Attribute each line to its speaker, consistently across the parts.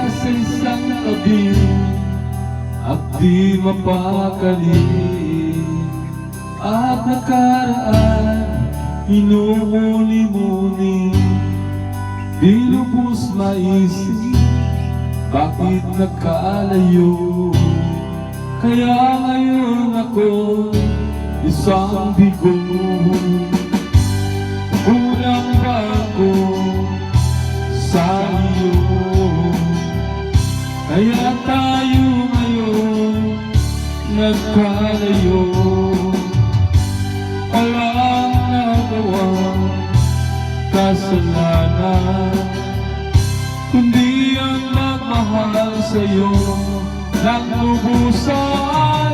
Speaker 1: sa isang tabi at di mapakali, at nakaraan hinumuni-muni, di lubos maisip bakit nagkalayo. Kaya ngayon ako isang bigo, kulang ba ako sa iyo? Kaya tayo ngayon nagkalayo. Walang nagawang kasalanan, kundi ang magmahal sa'yo ng lubusan.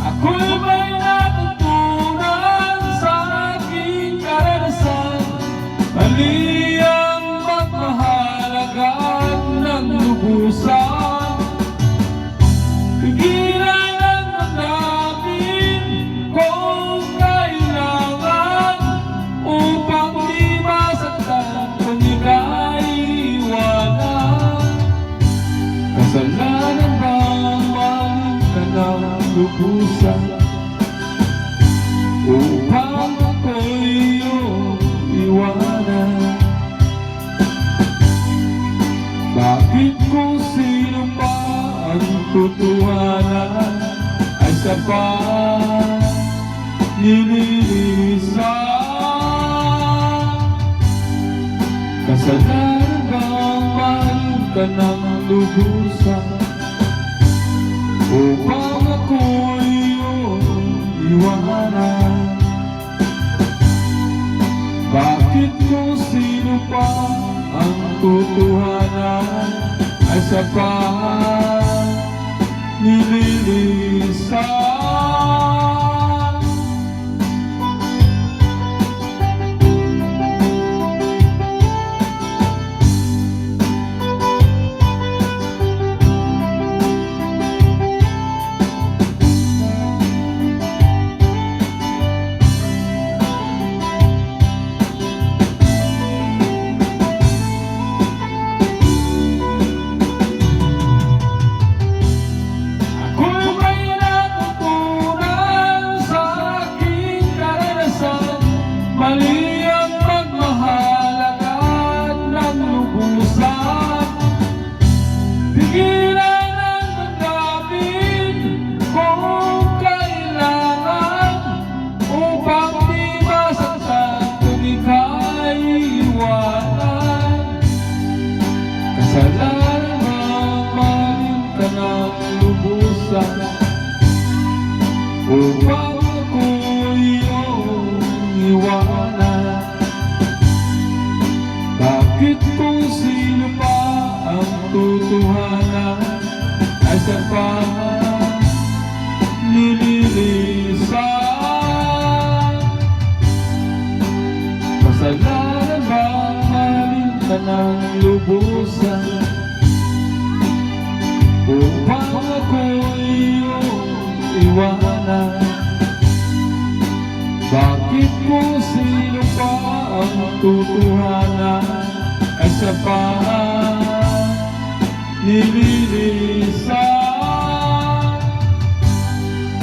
Speaker 1: Ako'y may natutunan sa aking karanasan, mali ang magmahal agad ng lubusan. Pigilan ang damdamin kung kailangan, upang di masaktan kung ika'y iwanan. Kasalanan bang mahal ka ng lubusan, upang ako'y iyong iwanan? Bakit kung sino pa ang tutuhanan ay sapat nililisan? Kasalanan bang mahal ka ng lubusan, upang ako'y iyong iwanan? Bakit kung sino pa ang tutuhanan ay sapat nililisan? Mali ang magmahal agad ng lubusan. Pigilan ang damdamin kung kailangan, upang di masaktan kung ika'y iwanan. Kasalanan bang mahalin ka ng lubusan, upang ako'y iyong iwanan? Bakit kung sino pa ang tutuhanan ay sapat nililisan? Kasalanan bang mahalin ka ng lubusan, upang ako'y iyong iwanan? Bakit kung sino pa ang tutuhanan ay sapat nililisan?